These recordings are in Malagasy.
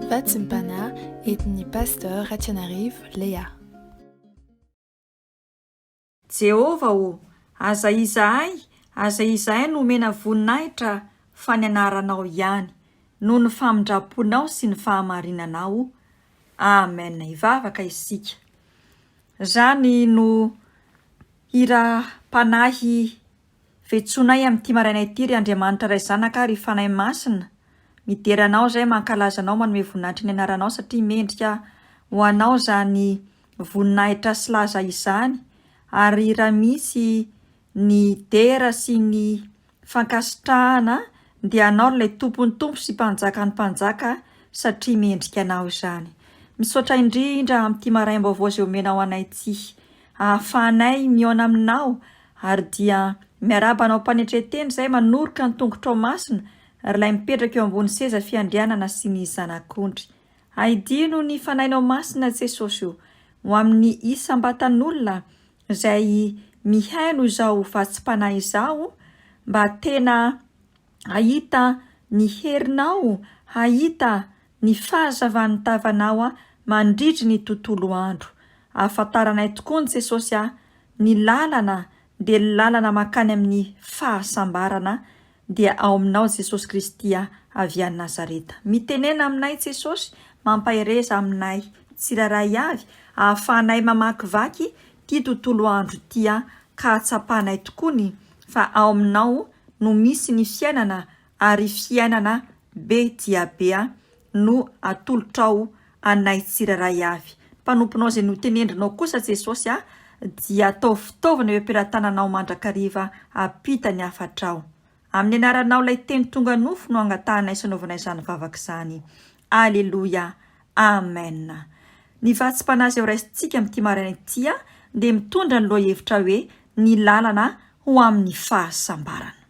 Vatsympana etin'ny pasteur Ratsianarivo Lea. Jehova o, aza izahay no omena voninahitra fa ny anaranao ihany, noho ny famindraponao sy ny fahamarinanao. Amen. Ivavaka isika. Zany no hira panahy vetsoanay amin'ity marainay ity ry Andriamanitra ray zanaka ry fanahy masina. Mideranao zay mankalaza anao manome voninahitra ny anaranao satria mendrika ho anao zany voninahitra sy laza izany. Ary raha misy ny dera sy ny fankasitrahana dia anao ilay tompony tompo sy mpanjaka ny mpanjaka satria mendrika anao izany. Misaotra indrindra amin'ity maraim-baovao izay omenao anay ity. Ahafahanay mihaona aminao ary dia miaraba anao mpanetreteny izay manoroka ny tongotrao masina ary ilay mipetraka eo ambony seza fiandrianana sy ny zanak'ondry. Aidino ny fanahinao masina Jesosy ho amin'ny isam-batan'olona izay mihaino izao vatsim-panahy izao mba tena hahita ny herinao, hahita ny fahazavan'ny tavanao mandritra ny tontolo andro. Ahafantaranay tokoa ny Jesosy ny lalana dia lalana makany amin'ny fahasambarana dia ao aminao Jesosy Kristy avy any Nazareta. Mitenena aminay Jesosy, mampahereza aminay tsiraray avy, ahafahanay mamakivaky ty tontolo andro ty ka hatsapanay tokoa ny fa ao aminao no misy ny fiainana ary fiainana be dia be no atolotrao anay tsiraray avy. Mpanomponao izay no tenendrinao kosa Jesosy dia atao fitaovana eo am-pelatananao mandrakariva apita ny afatrao. Amin'ny anaranao ilay teny tonga nofo no angatahanay sy anaovanay izany vavaka izany. Aleluia. Amen. Ny vatsim-panahy izay horaisintsika amin'ity maraina ity dia mitondra ny lohahevitra hoe ny lalana ho amin'ny fahasambarana.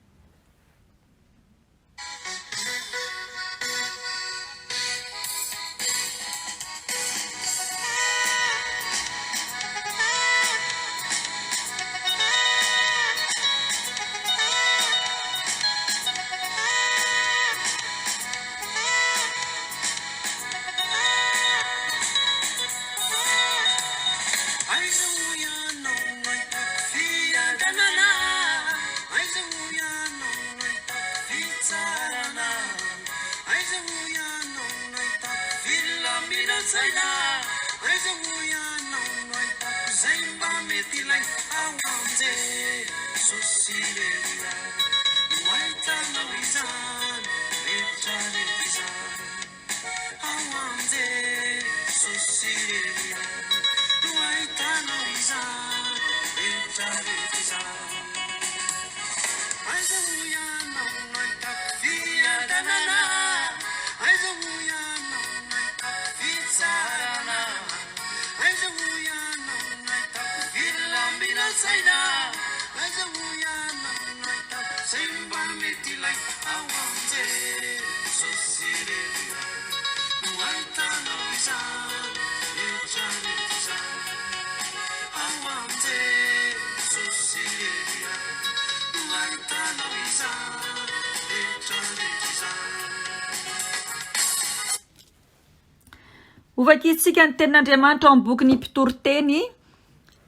Hovakitsika ny tenin'Andriamanitra ao amin'ny bokin'ny Mpitoroteny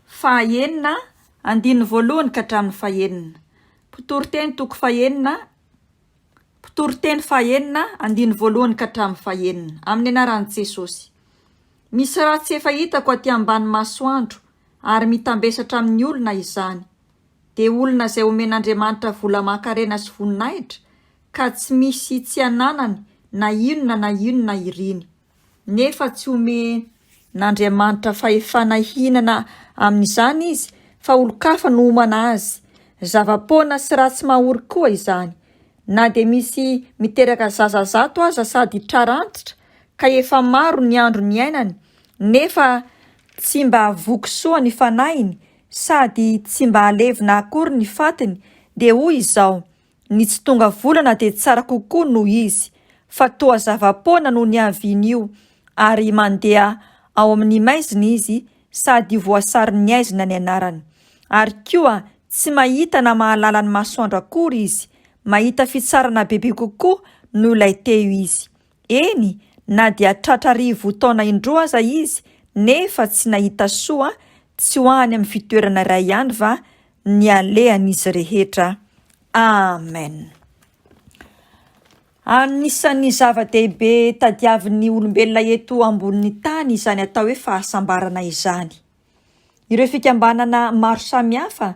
fahaenina andininy voalohany ka hatramin'ny fahaenina. Mpitoroteny toko fahaenina, Mpitoroteny fahaenina andininy voalohany ka hatramin'ny fahaenina. Amin'ny anaran'i Jesosy. Misy raha tsy efa hitako aty ambany masoandro ary mitambesatra amin'ny olona izany. Dia olona izay omen'Andriamanitra vola makarena sy voninahitra ka tsy misy tsy ananany na inona iriny. Nefa tsy omen'Andriamanitra fahefanahinana amin'izany izy fa olo-kafa no homana azy. Zava-poana sy ratsy mahory koa izany. Na dia misy miteraka zazazato aza sady trarantitra ka efa maro ny andro ny ainany nefa tsy mba voky soa ny fanahiny sady tsy mba alevina akory ny fatiny dia hoy izao, ny tsy tonga volana dia tsara kokoa noho izy fa toa zava-poana no ny avin'io ary mandeha ao amin'ny maizina izy sady voasary ny aizina ny anarany. Ary koa tsy mahita na mahalala ny masoandro akory izy, mahita fitsarana bebe kokoa no ilay teo izy. Eny, na dia tratrarivo taona indroa aza izy nefa tsy nahita soa tsy hoany amin'ny fitoerana iray ihany va ny alehan'izy rehetra. Amen. Anisan'ny zava-dehibe tadiavin'ny olombelona eto ambonin'ny tany izany atao hoe fahasambarana izany. Ireo fikambanana maro samihafa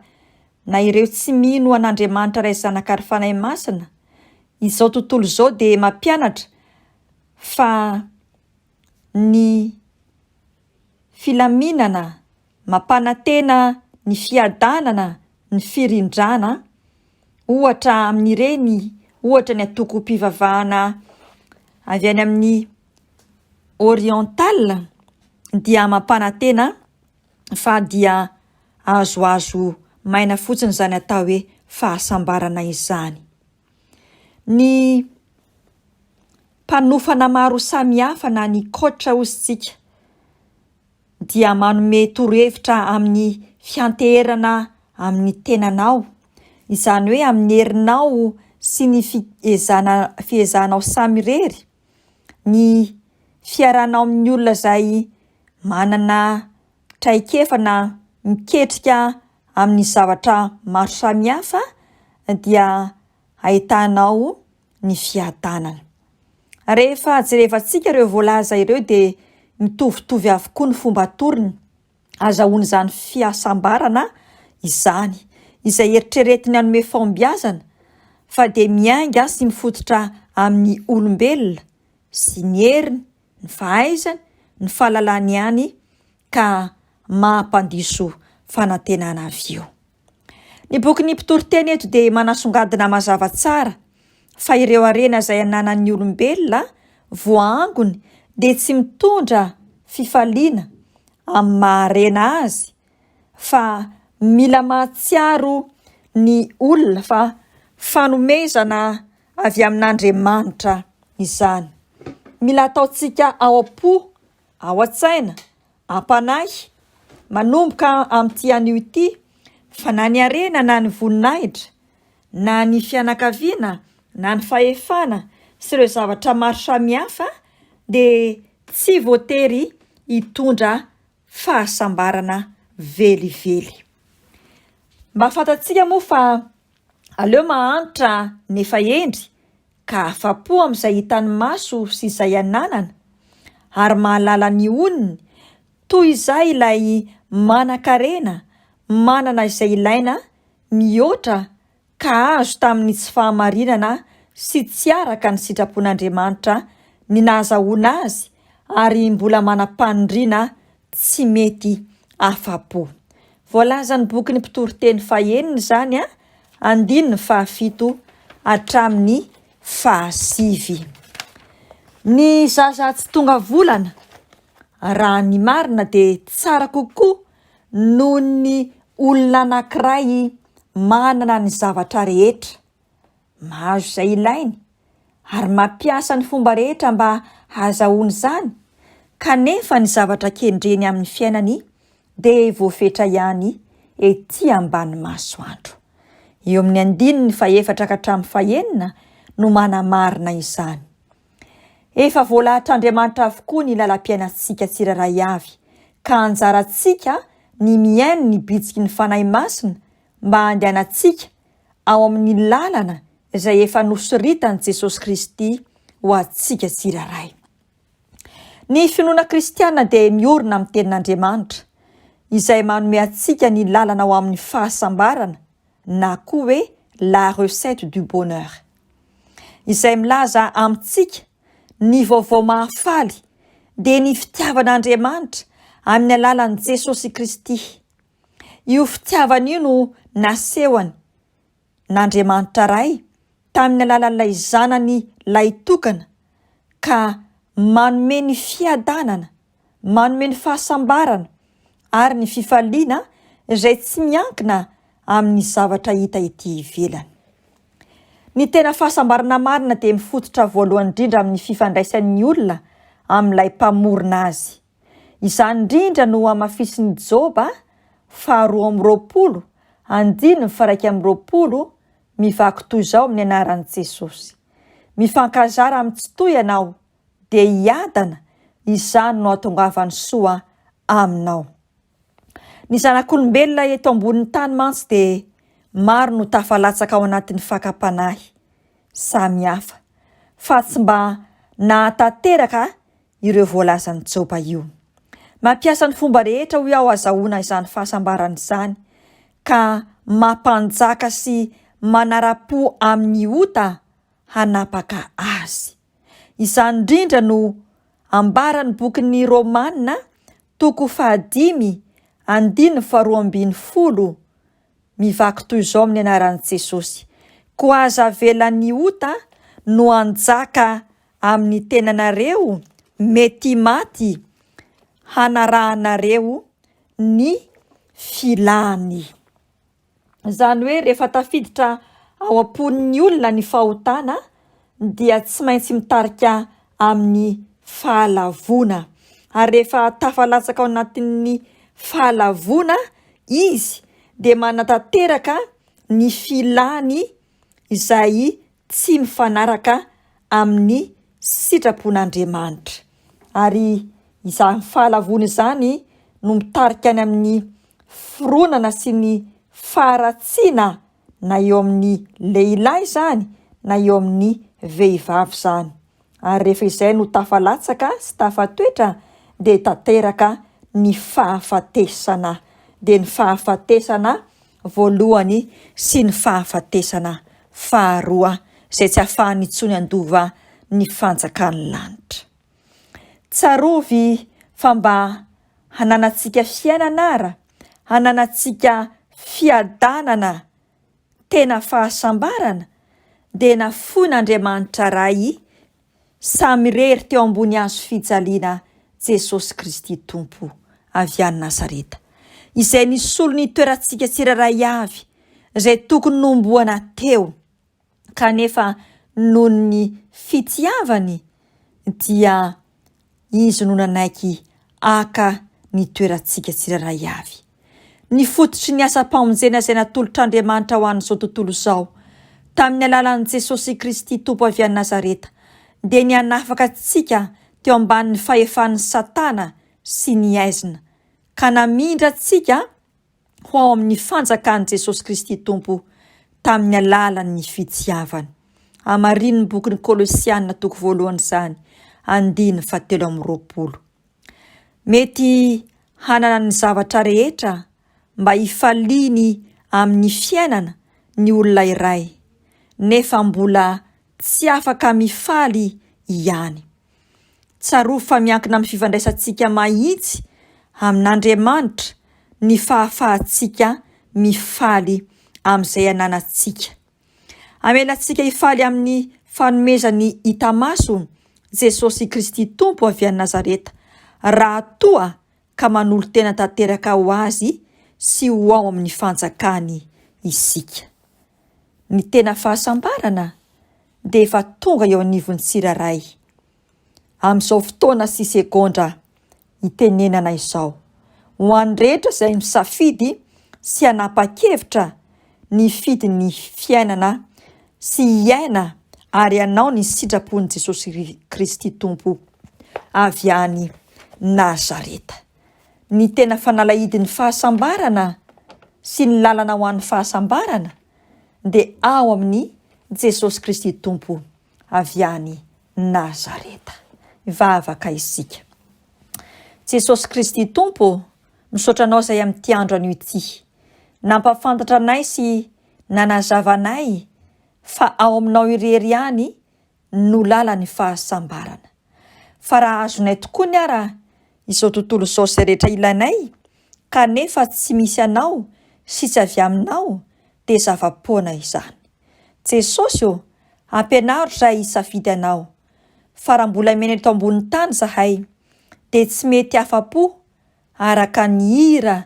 na ireo tsy mino an'Andriamanitra ray zanaka ary fanahy masina izao tontolo izao dia mampianatra fa ny filaminana mampanantena ny fiadanana ny firindrana ohatra amin'ireny ohatra ny atoko-pivavahana avy any amin'ny oriental dia mampanantena fa dia azoazo maina fotsiny izany atao hoe fahasambarana izany. Ny mpanofana maro samihafa na ny coach hozy dia manome torohevitra amin'ny fianteherana amin'ny tenanao, izany hoe amin'ny herinao sy ny fiezahanao samy irery, ny fiaranao amin'ny olona izay manana traikefa na miketrika amin'ny zavatra maro samihafa dia ahitanao ny fiadanana. Rehefa jerevantsika ireo voalaza ireo dia mitovitovy avokoa ny fomba toriny azahoana izany fihasambarana izany, izay eritreretiny hanome fahombiazana fa dia miainga sy mifototra amin'ny olombelona sy ny heriny, ny fahaizany, ny fahalalany ihany ka mampandiso fanantenana avy eo. Ny bokin'ny mpitoroteny eto dia manasongadina mazava tsara fa ireo harena izay ananan'ny olombelona voaangony dia tsy mitondra fifaliana amin'ny maharena azy fa mila mahatsiaro ny olona fa fanomezana avy amin'Andriamanitra izany. Mila ataontsika ao am-po, ao an-tsaina, am-panahy, manomboka amin'ity anio ity fa na ny harena na ny voninahitra na ny fianakaviana na ny fahefana sy ireo zavatra maro samihafa dia tsy voatery hitondra fahasambarana velively. Mba fantatsika moa fa aleo mahantra nefa endry ka afa-po amin'izay hitan'ny maso sy izay ananana ary mahalala ny oniny toy izay ilay manan-karena manana izay ilaina mihoatra ka azo tamin'ny tsy fahamarinana sy tsy araka ny sitrapon'Andriamanitra ny nahazahoana azy ary mbola manam-panondriana tsy mety afa-po. Voalaza ny bokin'ny mpitoroteny fahaenina izany 7 hatramin'ny 9. Ny zaza tsy tonga volana raha ny marina dia tsara kokoa noho ny olona anankiray manana ny zavatra rehetra, mahazo izay ilainy ary mampiasa ny fomba rehetra mba hahazahoany izany kanefa ny zavatra kendreny amin'ny fiainany dia voafetra ihany ety ambany masoandro. Eo amin'ny 9 ka hatramin'ny 9 no manamarina izany. Efa voalahatr'Andriamanitra avokoa ny lalam-piainantsika tsiraray avy ka anjarantsika ny miaino ny bitsiky ny fanahy masina mba handehanantsika ao amin'ny lalana izay efa nosoritan'i Jesosy Kristy ho antsika tsiraray. Ny finoana kristiana dia miorina amin'ny tenin'Andriamanitra izay manome antsika ny lalana ao amin'ny fahasambarana na koa hoe la recette du bonheur, izay milaza amintsika ny vaovao mahafaly dia ny fitiavan'Andriamanitra amin'ny alalan'i Jesosy Kristy. Io fitiavana io no nasehony n'Andriamanitra ray tamin'ny alalan'ilay zanany lay tokana ka manome ny fiadanana, manome ny fahasambarana ary ny fifaliana izay tsy miankina amin'ny zavatra hita ety ivelany. Ny tena fahasambarana marina dia mifototra voalohany indrindra amin'ny fifandraisan'ny olona amin'ilay mpamorona azy. Izany indrindra no hamafisin'i Joba 2:20, 1:20 mivaky toy izao amin'ny anaran'i Jesosy: mifankazara amin'ny tsy toy ianao dia hiadana, izany no atongavany soa aminao. Ny zanak'olombelona eto ambonin'ny tany mantsy dia maro no tafalatsaka ao anatin'ny fakapanahy samihafa, fa tsy mba nahatanteraka ireo voalazan'ny Joba io. Mampiasa ny fomba rehetra ho aho azahoana izany fahasambarana izany, ka mampanjaka sy manara-po amin'ny ota hanapaka azy. Izany indrindra no ambaran'ny bokin'ny Romanina 5:12 mivaky toy izao amin'ny anaran'i Jesosy: ko aza avelan'ny ota no anjaka amin'ny tenanareo mety maty, hanarahanareo ny filany. Izany hoe rehefa tafiditra ao am-pon'ny olona ny fahotana dia tsy maintsy mitarika amin'ny fahalavona, ary rehefa tafalatsaka ao anatin'ny fahalavona izy dia manatanteraka ny filany izay tsy mifanaraka amin'ny sitrapon'Andriamanitra. Ary izany fahalavona izany no mitarika any amin'ny fironana sy ny faharatsiana, na eo amin'ny lehilahy izany na eo amin'ny vehivavy izany. Ary rehefa izay no tafalatsaka sy tafatoetra dia tanteraka ny fahafatesana, dia ny fahafatesana voalohany sy ny fahafatesana faharoa, izay tsy ahafahany intsony handova ny fanjakan'ny lanitra. Tsarovy fa mba hananantsika fiainana ara, hananantsika fiadanana tena fahasambarana, dia nafoin'Andriamanitra ray samy rery teo ambony hazo fijaliana, Jesosy Kristy Tompo avy any Nazareta, izay nisolo ny toerantsika tsiraray avy, izay tokony nomboana teo, kanefa noho ny fitiavany dia izy no nanaiky aka ny toerantsika tsiraray avy. Ny fototry ny asa-pamonjena izay natolotr'Andriamanitra ho an'izao tontolo izao tamin'ny alalan'i Jesosy Kristy Tompo avy any Nazareta, dia ny hanafaka antsika teo ambanin'ny fahefan'ny Satana sy ny aizina, ka namindra antsika ho ao amin'ny fanjakan'i Jesosy Kristy Tompo tamin'ny alalan'ny fitiavany. Amarin'ny bokin'ny Kolosianina 1:7-20. Mety hanana ny zavatra rehetra mba hifaliany amin'ny fiainana ny olona iray, nefa mbola tsy afaka mifaly ihany. Tsarovy fa miankina amin'ny fifandraisantsika mahitsy amin'Andriamanitra ny fahafahantsika mifaly amin'izay ananantsika. Amelantsika hifaly amin'ny fanomezany hita maso Jesosy Kristy Tompo avy any Nazareta, raha toa ka manolo tena tanteraka ho azy sy ho ao amin'ny fanjakany isika. Ny tena fahasambarana dia efa tonga eo anivon'ny tsiraray. Amin'izao fotoana sy segondra hitenenana izao, ho an'ny rehetra izay misafidy sy hanapa-kevitra ny fidy ny fiainana sy hiaina ary hanao ny sitrapon'i Jesosy Kristy Tompo avy any Nazareta. Ny tena fanalahidin'ny fahasambarana sy ny lalana ho an'ny fahasambarana dia ao amin'ny Jesosy Kristy Tompo avy any Nazareta. Vavaka isika. Jesosy Kristy Tompo, misaotra anao izay amin'ity andro anio ity, nampafantatra anay sy nanazavanay fa ao aminao irery ihany no lalan'ny fahasambarana. Fa raha azonay tokoa ny ara izao tontolo izao izay rehetra ilainay, kanefa tsy misy anao sy tsy avy aminao, dia zava-poana izany. Jesosy ampianaro izay hisafidy anao, fa raha mbola mena eto ambonin'ny tany zahay dia tsy mety afa-po araka ny hira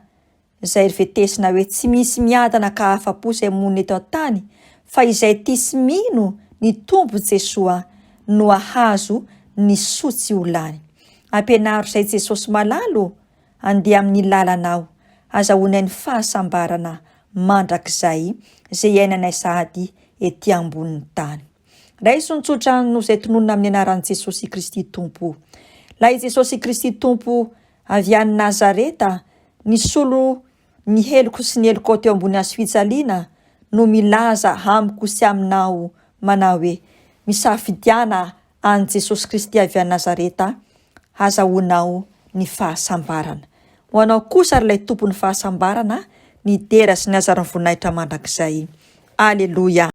izay vetesina hoe tsy misy miadana ka afa-po izay monina eto an-tany, fa izay tia sy mino ny tombo Jesoa no ahazo ny soa tsy ho lany. Ampianaro izay Jesosy malalo andeha amin'ny lalanao, azahoanay ny fahasambarana mandrakizay izay iainanay sahady ety ambonin'ny tany. Ray sontsotra no izay tononona amin'ny anaran'i Jesosy Kristy Tompo. Lay Jesosy Kristy Tompo avy any Nazareta, nisolo ny heloko sy ny heloko teo ambony hazofijaliana no milaza amiko sy aminao manao hoe misafidiana any Jesosy Kristy avy any Nazareta azahoanao ny fahasambarana. Ho anao kosa ary ilay tompon'ny fahasambarana, ny dera sy ny azara voninahitra mandrakizay. Aleloia.